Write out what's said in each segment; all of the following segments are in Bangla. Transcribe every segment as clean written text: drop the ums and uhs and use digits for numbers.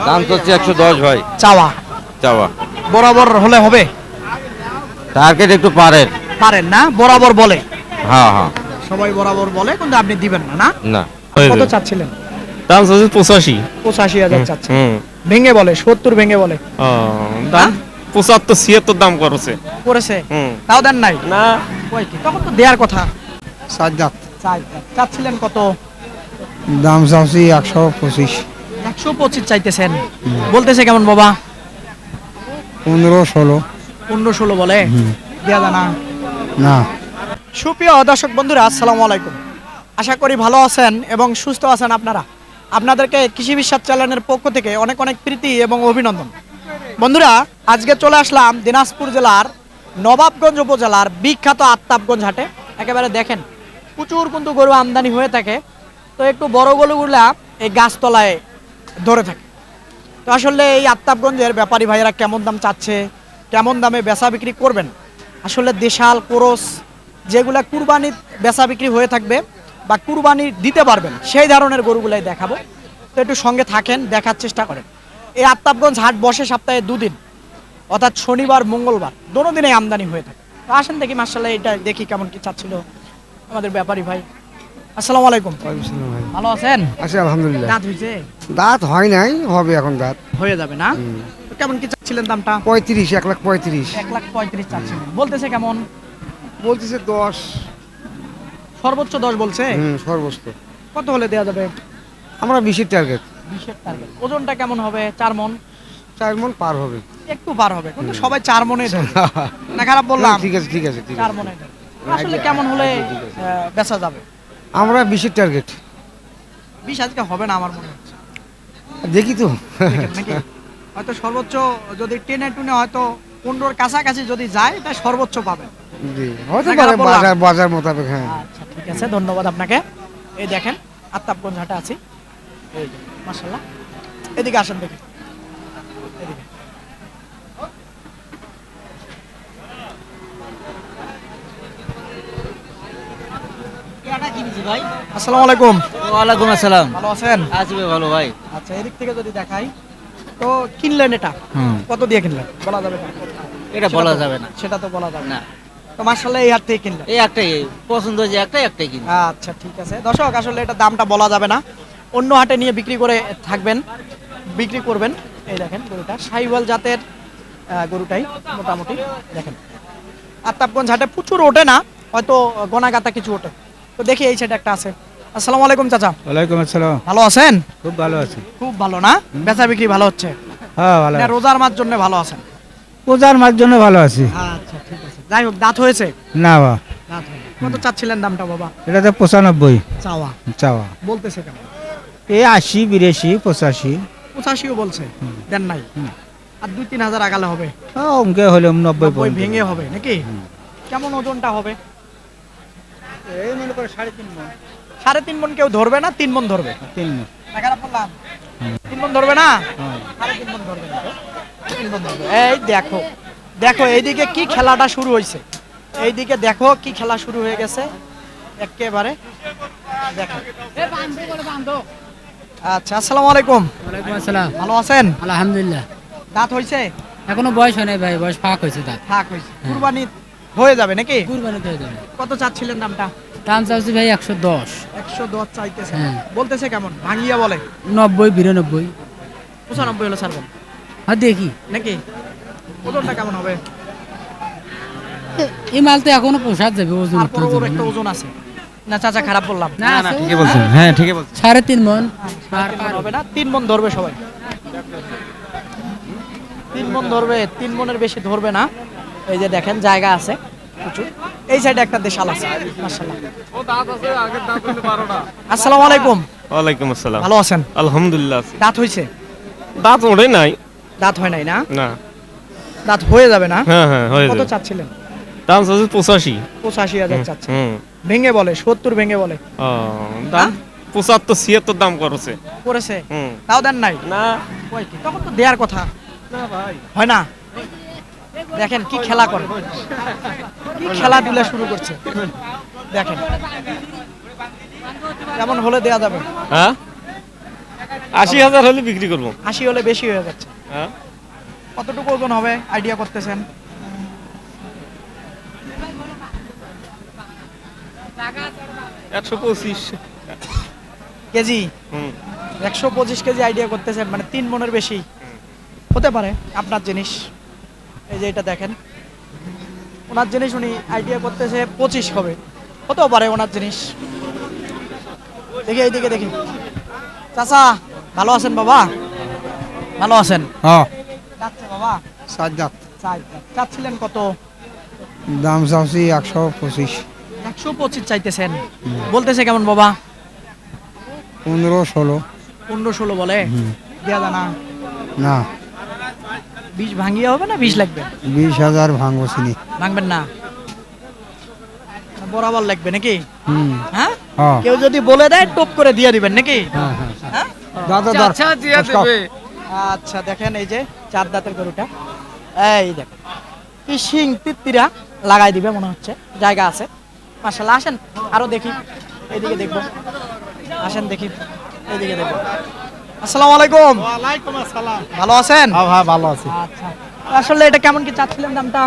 দাম তো 110 ভাই। চাওয়া চাওয়া বরাবর হলে হবে? টার্গেট একটু পারেন। পারেন না, বরাবর বলে। হ্যাঁ হ্যাঁ। সবাই বরাবর বলে, কিন্তু আপনি দিবেন না, না? না কত চাচ্ছিলেন? দাম হচ্ছে 85। 85,000 চাচ্ছেন। হুম। ভেঙে বলে 70 ভেঙে বলে। দাম 75 76 দাম করেছে। করেছে? হুম। তাও দেন নাই? না কই কি, তখন তো দেওয়ার কথা। সাজ্জাদ চাচ্ছিলেন কত? দাম চাচ্ছি 125। 125 চাইতেছেন। বলতেছে কেমন বাবা? 15-16। 15-16 বলে। দেয়া যায় না? না। সুপ্রিয় দর্শক বন্ধুরা, আসসালামু আলাইকুম। আশা করি ভালো আছেন এবং সুস্থ আছেন আপনারা। আপনাদেরকে কৃষি বিশ্বাস চ্যানেলের পক্ষ থেকে অনেক অনেক প্রীতি এবং অভিনন্দন। বন্ধুরা, আজকে চলে আসলাম দিনাজপুর জেলার নবাবগঞ্জ উপজেলার বিখ্যাত আত্তাবগঞ্জ হাটে। একেবারে দেখেন প্রচুর কিন্তু গরু আমদানি হয়ে থাকে, তো একটু বড় গরুগুলা এই গাছতলায় ধরে থাকে। তো আসলে এই আত্তাবগঞ্জের ব্যাপারী ভাইয়েরা কেমন দাম চাচ্ছে, কেমন দামে বেচা বিক্রি করবেন, আসলে দেশাল কোরস যেগুলা কুরবানি বেচা বিক্রি হয়ে থাকবে বা কুরবানি দিতে পারবেন সেই ধরনের গরুগুলাই দেখাবো। তো একটু সঙ্গে থাকেন, দেখার চেষ্টা করেন। এই আত্তাবগঞ্জ হাট বসে সপ্তাহে 2 দিন, অর্থাৎ শনিবার মঙ্গলবার, দোনো দিনে আমদানি হয়ে থাকে। তো আসেন দেখি, মার্শাল্লাহ এটা দেখি কেমন কি চাচ্ছিল আমাদের ব্যাপারী ভাই। আসসালামু আলাইকুম। ভালো আছেন? আচ্ছা, আলহামদুলিল্লাহ। দাঁত হয়েছে? দাঁত হয় নাই, হবে এখন দাঁত। হয়ে যাবে না? তো কেমন কি চাচ্ছিলেন দামটা? 35, 1,35,000। 1,35,000 চাচ্ছিলেন। বলতেছে কেমন? বলতেছে 10। সর্বোচ্চ 10 বলছে। সর্বোচ্চ। কত হলে দেওয়া যাবে? আমরা 20-এর টার্গেট। 20-এর টার্গেট। ওজনটা কেমন হবে? 4 মণ? 4 মণ পার হবে। একটু পার হবে, কিন্তু সবাই 4 মণে ধরে। না খারাপ বললাম? ঠিক আছে, ঠিক আছে, ঠিক 4 আছে। মণে ধরে। আসলে কেমন হলে বেচা যাবে? আমরা 20-এর টার্গেট। 20 আজকে হবে না আমার মনে হচ্ছে। দেখি তো। দেখেন নাকি? হয়তো সর্বোচ্চ যদি টেনে টুনে হয়তো 15-র কাছাকাছি যদি যায়, এটা সর্বোচ্চ পাবে। জি, হয়তো না খারাপ বললাম? বাজার মোতাবেক। হ্যাঁ। আচ্ছা ঠিক আছে, ধন্যবাদ আপনাকে। এই দেখেন আত্তাবগঞ্জ হাটে আছি। এই যে মাশাআল্লাহ, এদিকে আসেন দেখি, এদিকে। আসসালামু আলাইকুম। ওয়ালাইকুম আসসালাম। ভালো আছেন? আছি ভালো ভাই। আচ্ছা, এদিক থেকে যদি দেখাই, তো কিনলেন এটা কত দিয়ে কিনলেন? বলা যাবে না? এটা বলা যাবে না। সেটা তো বলা যাবে না। না, তো মাশাআল্লাহ এই হাট থেকে কিনলেন? এই একটাই পছন্দ হয়েছে, একটাই কিনি। আচ্ছা ঠিক আছে দর্শক, আসলে এটা দামটা বলা যাবে না, অন্য হাটে নিয়ে বিক্রি করে থাকবেন, বিক্রি করবেন। এই দেখেন গরুটা শাহিওয়াল জাতের গরুটাই মোটামুটি দেখেন। আত্তাবগঞ্জ হাটে প্রচুর ওঠে না, হয়তো গোনাগাতা কিছু ওঠে। তো দেখি এই সাইডে একটা আছে। আসসালামু আলাইকুম চাচা। ওয়ালাইকুম আসসালাম। ভালো আছেন? খুব ভালো আছি। খুব ভালো না? বেচা বিক্রি ভালো হচ্ছে? হ্যাঁ, ভালো। না রোজার মাস জন্য ভালো আছেন? পূজার মার জন্য ভালো আছি। আচ্ছা ঠিক আছে, যাই হোক দাঁত হয়েছে? না বা, দাঁত হয়নি। কত চাচ্ছিলেন দামটা বাবা? এটা তো 95 চাওয়া চাওয়া। বলতেছে কেমন? এই 80, 82, 85। 85ও বলছে, দেন নাই? আর 2-3 হাজার আগালে হবে? অঙ্কে হলে 90 ওই ভেঙে হবে নাকি? কেমন ওজনটা হবে? এই মনে করে 3.5 মণ। 3.5 মণ কেউ ধরবে না? 3 মণ ধরবে? 3 মণ। না খারাপ বললাম? 3 মণ ধরবে না? 3.5 মণ ধরবে না তো? 3 মণ ধরবে। এই দেখো, দেখো এইদিকে কি খেলাটা শুরু হয়েছে, এইদিকে দেখো কি খেলা শুরু হয়ে গেছে একেবারে দেখো। আচ্ছা, আসসালামু আলাইকুম। ওয়ালাইকুম আসসালাম। ভালো আছেন? আলহামদুলিল্লাহ। দাঁত হয়েছে? এখনো বয়স হয় নাই ভাই, বয়স ফাঁক হয়েছে তার। থাক হয়েছে, কুরবানি হয়ে যাবে নাকি? কুরবানিতে হয়ে যাবে। কত চাচ্ছিলেন দামটা? দাম চাচ্ছি ভাই 110, 110 চাইতেছে। হ্যাঁ। বলতেছে কেমন? ভাঙিয়া বলে 90, 92। 95 হলে ছাড়বেন হ্যাঁ দেখি, নাকি? ওজনটা কেমন হবে? এই মাল তো এখনো পোষাত যাবে, ওজন তারপর ওর একটা ওজন আছে না চাচা? খারাপ বললাম? না ঠিকই বলছেন। হ্যাঁ ঠিকই বলছেন। 3.5 মণ। আর হবে না, 3 মণ ধরবে সবাই। 3 মণ ধরবে, 3 মণের বেশি ধরবে না। এই যে দেখেন জায়গা আছে প্রচুর। এই সাইডে একটা দেশাল আছে মাশাআল্লাহ। আসসালামু আলাইকুম। ওয়ালাইকুম আসসালাম। ভালো আছেন? আলহামদুলিল্লাহ আছি। দাঁত হয়েছে? দাঁত ওঠে নাই। দাঁত হয় নাই না? না। দাঁত হয়ে যাবে না? হ্যাঁ হ্যাঁ হয়ে কত যাবে। চাচ্ছিলেন? দাম হচ্ছে 85। 85,000 চাচ্ছেন। হুম। ভেঙে বলে 70 ভেঙে বলে। দাম 75 76 দাম করেছে। করেছে? হুম। তাও দেন নাই? না কই কি, তখন তো দেওয়ার কথা। না ভাই। হয় না? দেখেন কি খেলা করে, কি খেলাধুলা শুরু করছে দেখেন। কেমন হলে দেয়া যাবে? হ্যাঁ 80,000 হলে বিক্রি করবো। 80 হলে বেশি হয়ে যাচ্ছে। হ্যাঁ, কতটুকু ওজন হবে আইডিয়া করতেছেন? একশো 25। কেজি হুম। 125 কেজি আইডিয়া করতেছেন, মানে 3 মনের বেশি হতে পারে আপনার জিনিস। এই যে এটা দেখেন, ওনার জিনিস উনি আইডিয়া করতেছে 25 হবে, হতেও পারে ওনার জিনিস। দেখি এইদিকে দেখি। চাচা ভালো আছেন বাবা? ভালো আছেন? হ্যাঁ যাচ্ছে বাবা? সাজ্জাদ চাচ্ছিলেন কত? দাম চাচ্ছি 125 125 চাইতেছেন, বলতেছে কেমন বাবা? 15-16 15-16 বলে। দেয়া যায় না? না 20 ভাঙিয়ে হবে না 20 লাগবে? 20,000 ভাঙবো চিনি। ভাঙবেন না? বরাবর লাগবে নাকি? হুম হ্যাঁ, হ্যাঁ কেউ যদি বলে দেয় টপ করে দিয়ে দিবেন নাকি? হ্যাঁ হ্যাঁ হ্যাঁ? দাদা আচ্ছা দিয়া দেবে। আচ্ছা দেখেন, এই যে 4 দাঁতের গরুটা, এই দেখেন কি শিং তিত্তিরা লাগাই দিবে মনে হচ্ছে, জায়গা আছে মাশাআল্লাহ। আসেন আরো দেখি, এইদিকে দেখবো, আসেন দেখি, এইদিকে দেখবো। আসসালামু আলাইকুম। ওয়ালাইকুম আসসালাম। ভালো আছেন? হ্যাঁ ভালো আছি। আচ্ছা, আসলে এটা কেমন কি চাচ্ছিলেন দামটা?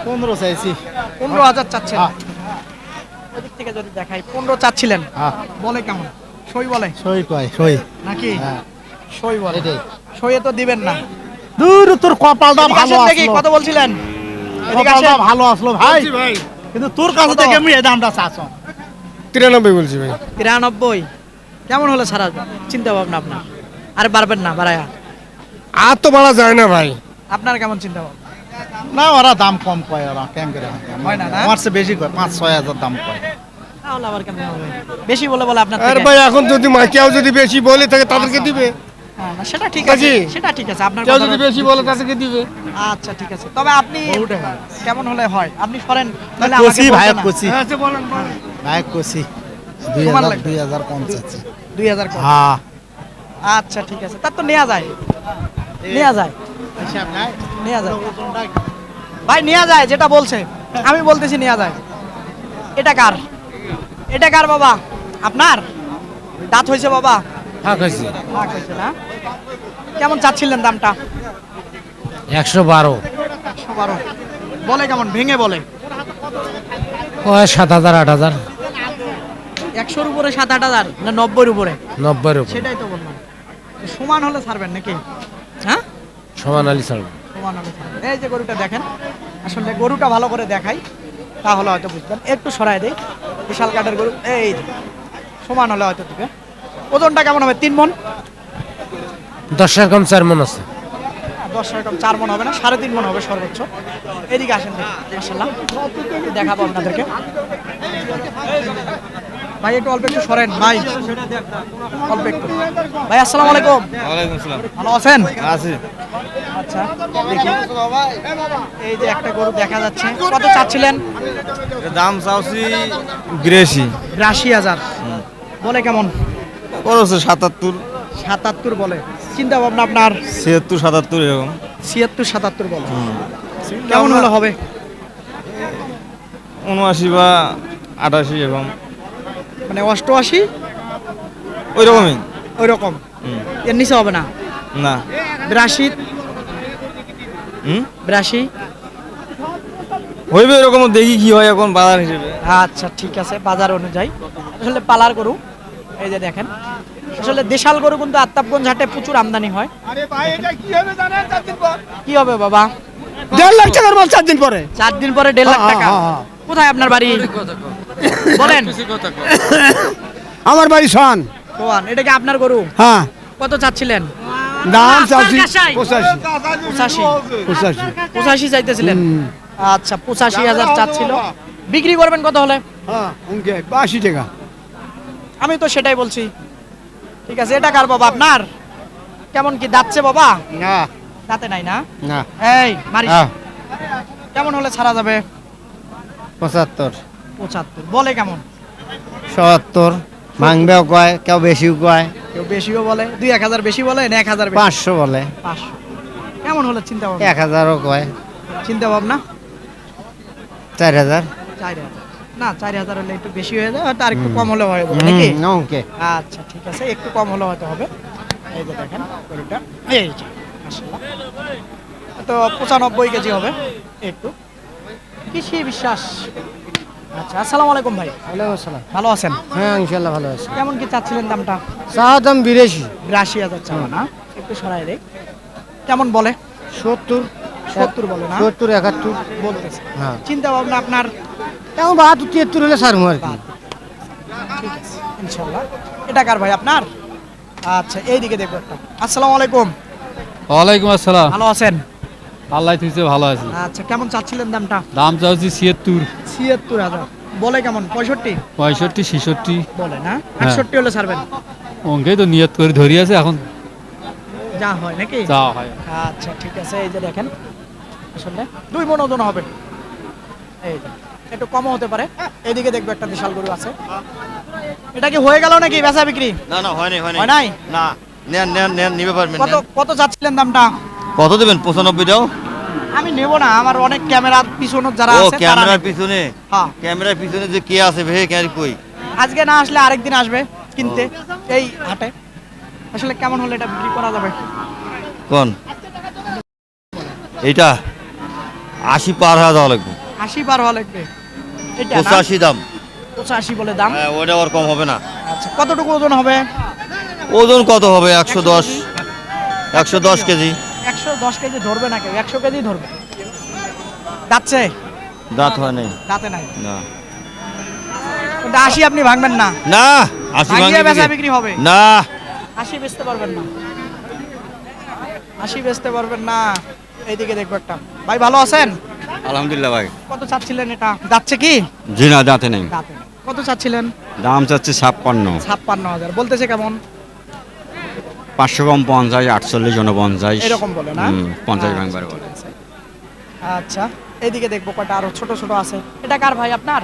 15 চাইছি। 15,000 চাচ্ছেন। ওদিক থেকে যদি দেখাই 15 চাচ্ছিলেন, হ্যাঁ বলে কেমন? সই বলে সই কয় সই। নাকি? হ্যাঁ সই বলে। এটাই। সইয়ে তো দিবেন না। দূর তোর কপালটা এদিকে ভালো আসেন দেখি, আসলো। কত বলছিলেন? এদিকে কপালটা আসেন। ভালো আসলো ভাই। কিন্তু তোর কাছে কত? থেকে আমি এই দামটা চাচ্ছ। 93 বলছি ভাই। 93 কেমন হলে ছাড়া যাবে? চিন্তা ভাবনা আপনার? আরে পারবেন না বাড়ায়া? আর তো বাড়া যায় না ভাই। আপনার কেমন চিন্তা ভাবনা? না ওরা দাম কম কয়, ওরা কেন করে হয় না, না? আমার চেয়ে বেশি কয়, 5-6 হাজার দাম কয়। তাহলে আবার কেমন হবে? বেশি বলে আপনার আর থেকে? ভাই এখন যদি কেউ যদি বেশি বলে থাকে তাদেরকে দিবে, হ্যাঁ, না, সেটা ঠিক আছে, কাজী, সেটা ঠিক আছে আপনার কেউ কথা। যদি বেশি বলে তাদেরকে দিবে। আচ্ছা ঠিক আছে, তবে আপনি কেমন হলে হয়? আপনি সরেন, তাহলে কচি আমাকে ভাই বলতে না। কচি। আচ্ছা বলেন বলেন। ভাই কচি। সমান লাগবে। 2000 কম চাচ্ছে। 2000 কম। হ্যাঁ আচ্ছা ঠিক আছে, তার তো নেওয়া যায়, নেওয়া যায়, হিসাব নাই। নেওয়া যায় ভাই, নেওয়া যায়, যেটা বলছে আমি বলতেছি নেওয়া যায়। এটা কার? এটা কার বাবা? আপনার? দাঁত হয়েছে বাবা? হ্যাঁ কইছি ভাগ হয়েছে না? কেমন চাচ্ছিলেন দামটা? 112 112 বলে কেমন? ভেঙে বলে ওই 7,000 8,000 100-র উপরে 7-8 হাজার, না 90-র উপরে? 90 উপর সেটাই তো বললাম, সমান হলে ছাড়বেন নাকি? হ্যাঁ, সমান আলি ছাড়ব। সমান হলে ছাড়বেন। এই যে গরুটা দেখেন, আসলে গরুটা ভালো করে দেখাই, তাহলে হয়তো বুঝবেন। একটু সরাই দেই, বিশাল কাঠের গরু, এই যে সমান হলে হয়তো দিবে। ওজনটা কেমন হবে? 3 মণ? 10 এরকম 4 মন আছে। 10 এরকম 4 মণ হবে না, 3.5 মণ হবে সর্বোচ্চ। এদিকে আসেন মাশাআল্লাহ, দেখাবো আপনাদেরকে। ভাই একটু অল্প একটু সরেন ভাই, অল্প একটু। ভাই আসসালামু আলাইকুম। ওয়ালাইকুম আসসালাম। ভালো আছেন? আছি। আচ্ছা দেখি, এই যে একটা গরু দেখা যাচ্ছে, কত চাচ্ছিলেন? দাম চাওছি 82। 82,000 বলে কেমন? খরচ 77, 77 বলে। চিন্তা ভাবনা আপনার? 76, 77 এরকম। 76-77 বলে। কেমন হলে হবে? 79 বা 88 এরকম, মানে 88 ওই রকমই। ওই রকম, এর নিচে হবে না? না। 82 82 হইবে এরকম, দেখি কি হয় এখন বাজার হিসেবে। আচ্ছা ঠিক আছে, বাজার অনুযায়ী। আসলে পালার গরু, এই যে দেখেন, আসলে দেশাল গরু কিন্তু আত্তাবগঞ্জ হাটে প্রচুর আমদানি হয়। আরে ভাই এটা কি হবে জানেন? 4 দিন পর কি হবে বাবা? 1.5 লাখ টাকার মাল 4 দিন পরে। 4 দিন পরে 1.5 লাখ টাকা? হ্যাঁ, হ্যাঁ। কোথায় আপনার বাড়ি বলেন? আমার বাড়ি সন। সোয়ান, এটা কি আপনার গরু? হ্যাঁ কত চাচ্ছিলেন? দাম চাচ্ছি কাঁসাই। 85 85 85 85 চাইতেছিলেন? আচ্ছা 85,000 চাচ্ছিল, বিক্রি করবেন কত হলে? হ্যাঁ উনকে 80 টাকা। আমি তো সেটাই বলছি। ঠিক আছে, এটা কার বাবা? আপনার? কেমন কি দাঁতছে বাবা? না দাঁতে নাই না? না এই মারিস। হ্যাঁ কেমন হলে ছাড়া যাবে? 75 75 বলে কেমন? 77 ভাঙবেও কয়, কেউ বেশিও কয়, কেউ বেশিও বলে, 2-1 বেশি বলে না 1,000 বেশি? 500 বলে, 500 কেমন হলে চিন্তা ভাবনা? 1000ও কয়, চিন্তা ভাবনা 4000। 4,000 না, 4,000 হলে একটু বেশি হয়ে যায়, হয়তো আর একটু কম হলে হয়ে যাবে নাকি? ওকে আচ্ছা ঠিক আছে, একটু কম হলে হয়তো হবে। এই যে দেখেন গরুটা, এই যে মাশাআল্লাহ। তো 95 কেজি হবে একটু। কৃষি বিশ্বাস। আচ্ছা, আসসালামু আলাইকুম ভাই। ওয়ালাইকুম আসসালাম। ভালো আছেন? হ্যাঁ ইনশাল্লাহ ভালো আছে। কেমন কি চাচ্ছিলেন দামটা? চা দাম 82, 82,000 চাওয়া না? একটু সরাই দেই। কেমন বলে? 70, 70 বলে না? 70, 71। বলতেছে। হ্যাঁ চিন্তা ভাবনা আপনার? এখন 72, 73 হলে ছাড়বো আর কি। ঠিক আছে ইনশাআল্লাহ। এটা কার ভাই আপনার? আচ্ছা, এইদিকে দেখো একটা। আসসালামু আলাইকুম। ওয়ালাইকুম আসসালাম। ভালো আছেন? আল্লাহ তুইছে ভালো আছি। আচ্ছা, কেমন চাচ্ছিলেন দামটা? দাম চাচ্ছি 76, 76,000 বলে কেমন? 65 65, 66 বলে না? হ্যাঁ। 68 হলে ছাড়বেন? অঙ্কেই তো নিয়ত করে ধরি আছে এখন যা হয় নাকি? যা হয়। আচ্ছা ঠিক আছে, এই যে দেখেন আসলে 2 মণ ওজন হবে। এই যে একটু কমও হতে পারে। এইদিকে দেখবে একটা বিশাল গরু আছে। এটা কি হয়ে গেল নাকি বেচা বিক্রি? না না হয়নি হয় নাই? না, নেন নেন নেন, নিবে পারবেন। কত কত চাচ্ছিলেন দামটা? কত দেবেন? 95 দাও। আমি নেব না, আমার অনেক ক্যামেরার পিছনে যারা ও আছে তারা ক্যামেরার নেবে। পিছনে, হ্যাঁ, ক্যামেরার পিছনে যে কে আছে ভে কে কই? আজকে না আসলে আরেকদিন আসবে কিনতে এই হাটে। আসলে কেমন হলে এটা বিক্রি করা যাবে? কোন এইটা 80 পার হওয়া দেওয়া লাগবে। 80 পার হওয়া লাগবে। এটা না? 85 দাম। 85 বলে দাম। হ্যাঁ, ওটা আর কম হবে না। আচ্ছা, কতটুকু ওজন হবে? ওজন কত হবে? 110, 110 কেজি। 110 কেজি ধরবে না কেউ, 100 কেজি ধরবে। যাচ্ছে? দাঁত হয় নাই। দাঁতে নাই। না কিন্তু 80 আপনি ভাঙবেন না? না, 80 ভাঙিয়ে বেচা ভাঙবে বিক্রি হবে? না। 80 বেচতে পারবেন না? 80 বেচতে পারবেন না? এইদিকে দেখবো একটা। ভাই ভালো আছেন? আলহামদুলিল্লাহ ভাই। কত চাচ্ছিলেন এটা? যাচ্ছে কি? জি না, দাঁতে নেই। দাঁতে নাই। কত চাচ্ছিলেন? দাম চাচ্ছে 56, 56,000 বলতেছে কেমন? 500 কম 50, 48, 49 এরকম বলে না? 50 আচ্ছা, ভাঙবার বলে। ঠিক আছে। আচ্ছা, এইদিকে দেখবো কয়টা আরো ছোট ছোট আছে। এটা কার ভাই আপনার?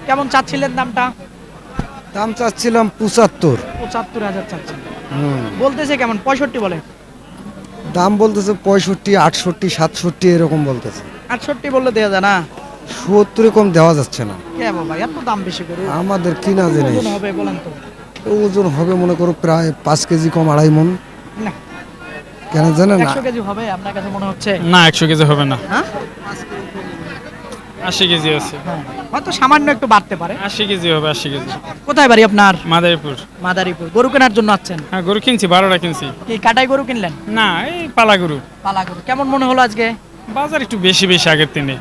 কেমন চাচ্ছিলেন দামটা? দাম চাচ্ছিলাম 75। 75,000 চাচ্ছিলেন। বলতেছে কেমন? 65 বলে। দাম বলতেছে 65, 68, 67 এরকম বলতেছে। 68 বললে দেয়া যায় না? 70 কম দেওয়া যাচ্ছে না। কে বাবা এত দাম বেশি করে? আমাদের কিনা জিনিস। ওজন হবে বলেন তো? ওজন হবে মনে করো প্রায় 5 কেজি কম 2.5 মণ। না, কেন জানেন না? 100 কেজি হবে আপনার কাছে মনে হচ্ছে? না 100 কেজি হবে না, হ্যাঁ 80 কেজি আছে। হ্যাঁ, হয়তো সামান্য একটু বাড়তে পারে। 80 কেজি হবে, 80 কেজি। কোথায় বাড়ি আপনার? মাদারীপুর। মাদারীপুর। গরু কেনার জন্য আছেন? হ্যাঁ, গরু কিনছি, 12টা কিনছি। কি কাটাই গরু কিনলেন? না, এই পালা গরু। পালা গরু। কেমন মনে হলো আজকে? বাজার একটু বেশি বেশি আগের দিনে,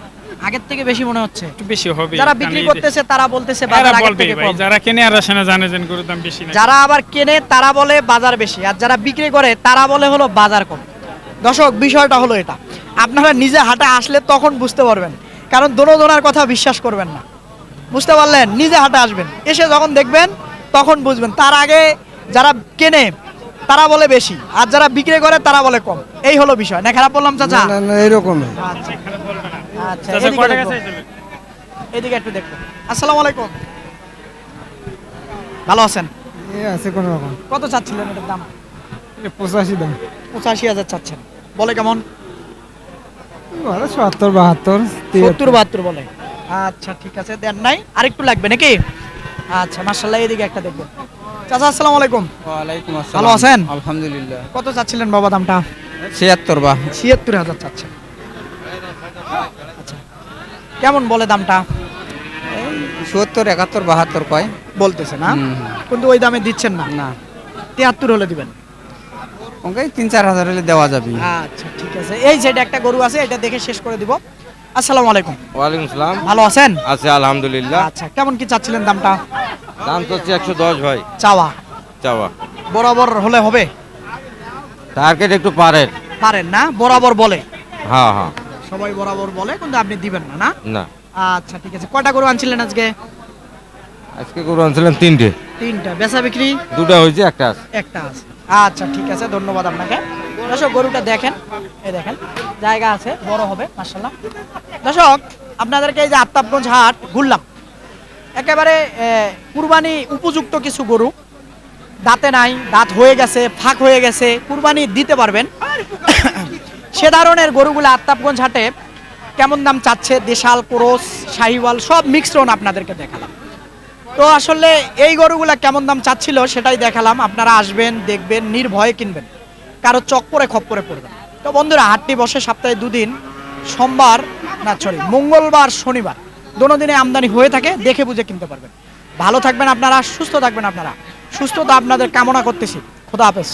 আগের থেকে বেশি মনে হচ্ছে? একটু বেশি হবে। যারা বিক্রি করতেছে তারা বলতেছে বাজার আগের থেকে কম। যারা কেনে আর আসে না জানে যে গরুর দাম বেশি না। যারা আবার কেনে তারা বলে বাজার বেশি, আর যারা বিক্রি করে তারা বলে হলো বাজার কম। দর্শক, বিষয়টা হলো এটা। আপনারা নিজে হাটে আসলে তখন বুঝতে পারবেন, কারণ দোনোজনার কথা বিশ্বাস করবেন না। বুঝতে পারলেন? নিজে হাটে আসবেন, এসে যখন দেখবেন তখন বুঝবেন। তার আগে যারা কেনে তারা বলে বেশি, আর যারা বিক্রি করে তারা বলে কম। এই হলো বিষয়। না খারাপ বললাম চাচা? না না এরকমই। আচ্ছা আচ্ছা, চাচা, এদিকে কয় টাকা দেখবো। চাইছে? এদিকে একটু দেখবো। আসসালামু আলাইকুম। ভালো আছেন? এ আছে কোন রকম। কত চাচ্ছিলেন এটার দাম? 85 দাম। 85,000 চাচ্ছেন। বলে কেমন? 70, 72, 70-72 বলে। আচ্ছা ঠিক আছে, দেন নাই আরেকটু লাগবে নাকি? আচ্ছা মাশাআল্লাহ, এদিকে একটা দেখবো। চাচা আসসালামু আলাইকুম। ওয়ালাইকুম আসসালাম। ভালো আছেন? আলহামদুলিল্লাহ। কত চাচ্ছিলেন বাবা দামটা? 76 বা 76,000 চাচ্ছেন। আচ্ছা, কেমন বলে দামটা? 70, 71, 72 কয়। বলতেছে না, হুম। কিন্তু ওই দামে দিচ্ছেন না। না 73 হলে দিবেন। ওকে 3-4 হাজার হলে দেওয়া যাবে। আচ্ছা ঠিক আছে, এই সাইডে একটা গরু আছে, এটা দেখে শেষ করে দিব। আসসালামু আলাইকুম। ওয়ালাইকুম সালাম। ভালো আছেন? আছে আলহামদুলিল্লাহ। আচ্ছা, কেমন কি চাচ্ছিলেন দামটা? দাম চাচ্ছে 110 ভাই। চাওয়া চাওয়া বরাবর হলে হবে? টার্গেট একটু পারেন। পারেন না? বরাবর বলে? হ্যাঁ হ্যাঁ। সবাই বরাবর বলে, কিন্তু আপনি দিবেন না, না? না, আচ্ছা ঠিক আছে, কয়টা গরু আনছিলেন আজকে? আজকে গরু আনছিলাম 3টে, 3টা। বেচা বিক্রি 2টা হয়েছে, একটা আছে। একটা আছে। আচ্ছা ঠিক আছে, ধন্যবাদ আপনাকে। দর্শক, গরুটা দেখেন, এই দেখেন জায়গা আছে, বড় হবে মাশাআল্লাহ। দর্শক, আপনাদেরকে এই যে আত্তাবগঞ্জ হাট ঘুরলাম, একেবারে কুরবানি উপযুক্ত কিছু গরু। দাঁতে নাই, দাঁত হয়ে গেছে, ফাঁক হয়ে গেছে, কুরবানি দিতে পারবেন সে ধরনের গরুগুলো আত্তাবগঞ্জ হাটে কেমন দাম চাচ্ছে, দেশাল, ক্রস, শাহিওয়াল সব মিক্সড আপনাদেরকে দেখালাম। তো আসলে এই গরুগুলা কেমন দাম চাচ্ছিল সেটাই দেখালাম, আপনারা আসবেন দেখবেন নির্ভয়ে কিনবেন, কারো চক্করে খপ্পরে পড়বেন। তো বন্ধুরা হাটটি বসে সপ্তাহে দুদিন, সোমবার না সরি মঙ্গলবার শনিবার, দোনো দিনে আমদানি হয়ে থাকে, দেখে বুঝে কিনতে পারবেন। ভালো থাকবেন আপনারা, সুস্থ থাকবেন আপনারা, সুস্থতা আপনাদের কামনা করতেছি। খোদা হাফেজ।